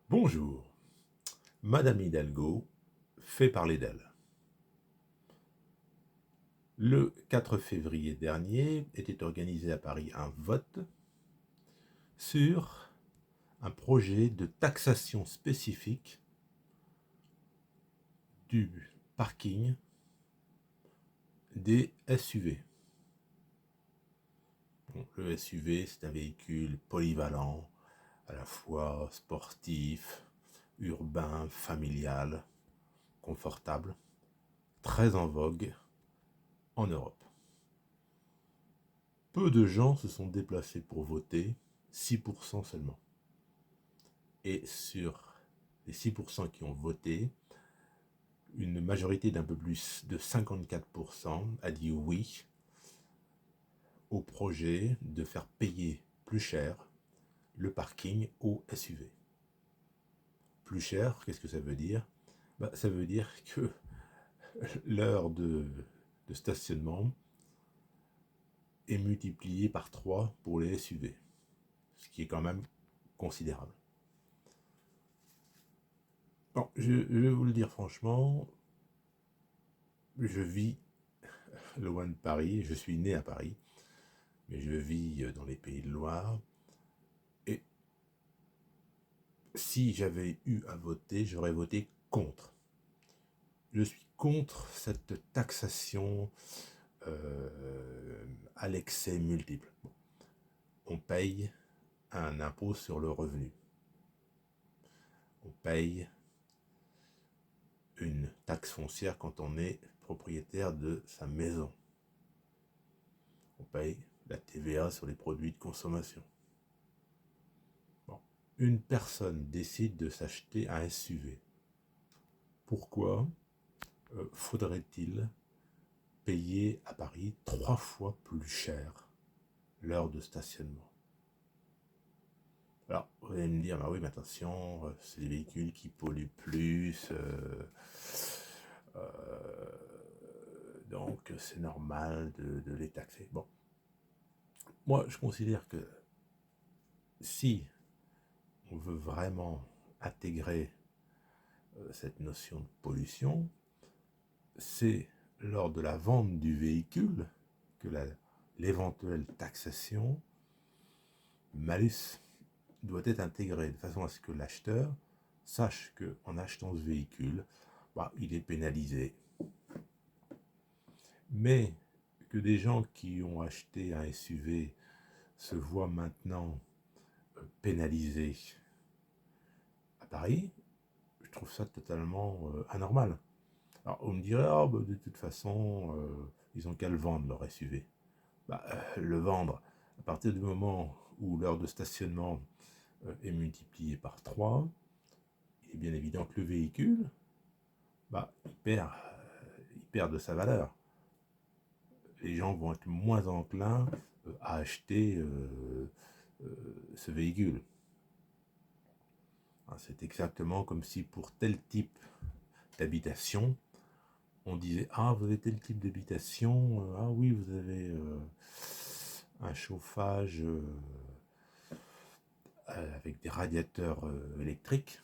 Bonjour, Madame Hidalgo fait parler d'elle. Le 4 février dernier était organisé à Paris un vote sur un projet de taxation spécifique du parking des SUV. Bon, le SUV, c'est un véhicule polyvalent, à la fois sportif, urbain, familial, confortable, très en vogue en Europe. Peu de gens se sont déplacés pour voter, 6% seulement. Et sur les 6% qui ont voté, une majorité d'un peu plus de 54% a dit oui au projet de faire payer plus cher le parking aux SUV. Plus cher, qu'est-ce que ça veut dire? Ça veut dire que l'heure de stationnement est multipliée par 3 pour les SUV, ce qui est quand même considérable. Bon, je vais vous le dire franchement, je vis loin de Paris, je suis né à Paris, mais je vis dans les Pays de Loire, et si j'avais eu à voter, j'aurais voté contre. Je suis contre cette taxation à l'excès multiple. On paye un impôt sur le revenu. On paye une taxe foncière quand on est propriétaire de sa maison. On paye la TVA sur les produits de consommation. Bon. Une personne décide de s'acheter un SUV. Pourquoi faudrait-il payer à Paris 3 fois plus cher l'heure de stationnement? Alors, vous allez me dire, bah oui, mais attention, c'est des véhicules qui polluent plus, donc c'est normal de les taxer. Bon, moi je considère que si on veut vraiment intégrer cette notion de pollution, c'est lors de la vente du véhicule que l'éventuelle taxation, malus, doit être intégrée de façon à ce que l'acheteur sache qu'en achetant ce véhicule, il est pénalisé. Mais que des gens qui ont acheté un SUV se voient maintenant pénalisés à Paris, je trouve ça totalement anormal. Alors on me dirait, de toute façon, ils ont qu'à le vendre leur SUV. Le vendre, à partir du moment où l'heure de stationnement est multipliée par 3, il est bien évident que le véhicule, il perd de sa valeur. Les gens vont être moins enclins à acheter ce véhicule. C'est exactement comme si pour tel type d'habitation, on disait, vous avez tel type d'habitation, oui, vous avez un chauffage avec des radiateurs électriques,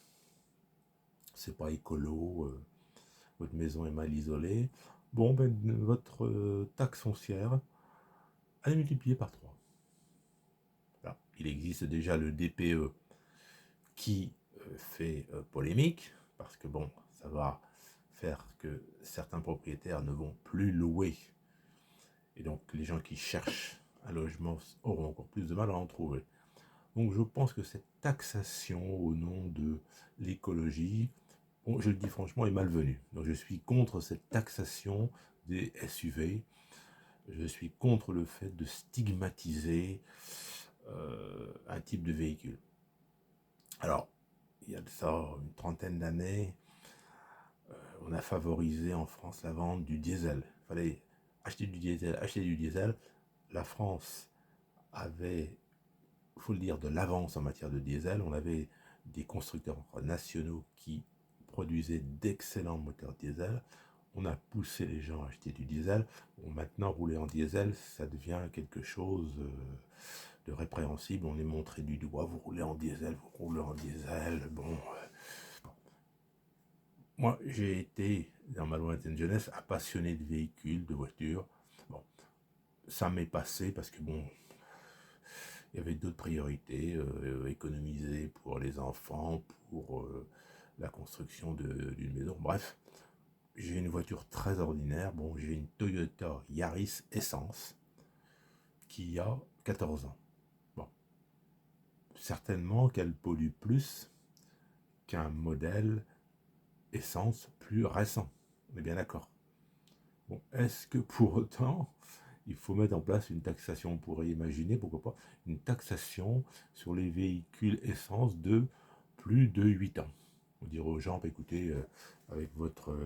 c'est pas écolo, votre maison est mal isolée, votre taxe foncière, elle est multipliée par 3. Alors, il existe déjà le DPE qui fait polémique, parce que ça va faire que certains propriétaires ne vont plus louer, et donc les gens qui cherchent un logement auront encore plus de mal à en trouver. Donc je pense que cette taxation au nom de l'écologie, je le dis franchement, est malvenue. Donc je suis contre cette taxation des SUV. Je suis contre le fait de stigmatiser un type de véhicule. Alors, il y a de ça une trentaine d'années, on a favorisé en France la vente du diesel. Il fallait acheter du diesel. La France avait, il faut le dire, de l'avance en matière de diesel. On avait des constructeurs nationaux qui produisaient d'excellents moteurs diesel. On a poussé les gens à acheter du diesel. Maintenant, rouler en diesel, ça devient quelque chose de répréhensible. On est montré du doigt, vous roulez en diesel, vous roulez en diesel, bon. Moi, j'ai été, dans ma lointaine jeunesse, un passionné de véhicules, de voitures. Bon, ça m'est passé parce que, bon, il y avait d'autres priorités, économiser pour les enfants, pour la construction d'une maison, bref. J'ai une voiture très ordinaire, bon, j'ai une Toyota Yaris Essence qui a 14 ans. Bon, certainement qu'elle pollue plus qu'un modèle essence plus récent, on est bien d'accord. Bon, est-ce que pour autant, il faut mettre en place une taxation? On pourrait imaginer, pourquoi pas, une taxation sur les véhicules essence de plus de 8 ans. On dirait aux gens, bah, écoutez, avec votre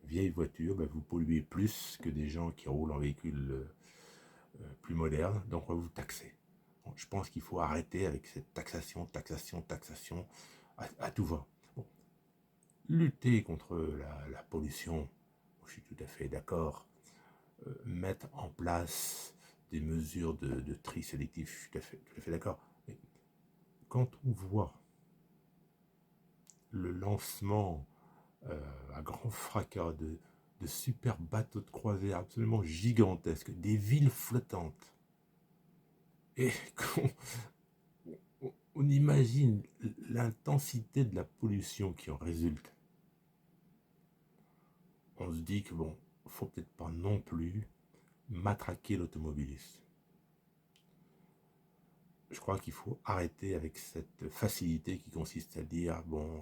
vieille voiture, bah, vous polluez plus que des gens qui roulent en véhicule plus moderne, donc on va vous taxer. Bon, je pense qu'il faut arrêter avec cette taxation à tout va. Bon, lutter contre la pollution, je suis tout à fait d'accord. Mettre en place des mesures de tri sélectif, je suis tout à fait d'accord. Mais quand on voit le lancement à grand fracas de super bateaux de croisière absolument gigantesques, des villes flottantes, et on imagine l'intensité de la pollution qui en résulte, on se dit que bon, faut peut-être pas non plus matraquer l'automobiliste. Je crois qu'il faut arrêter avec cette facilité qui consiste à dire, bon,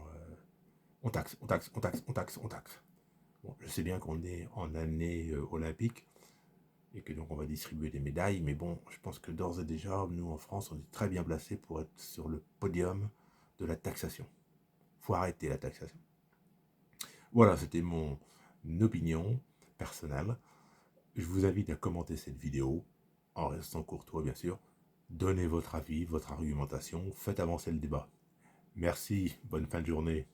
on taxe, on taxe, on taxe, on taxe, on taxe. Bon, je sais bien qu'on est en année olympique et que donc on va distribuer des médailles, mais bon, je pense que d'ores et déjà, nous en France, on est très bien placés pour être sur le podium de la taxation. Il faut arrêter la taxation. Voilà, c'était mon opinion personnelle. Je vous invite à commenter cette vidéo, en restant courtois bien sûr. Donnez votre avis, votre argumentation, faites avancer le débat. Merci, bonne fin de journée.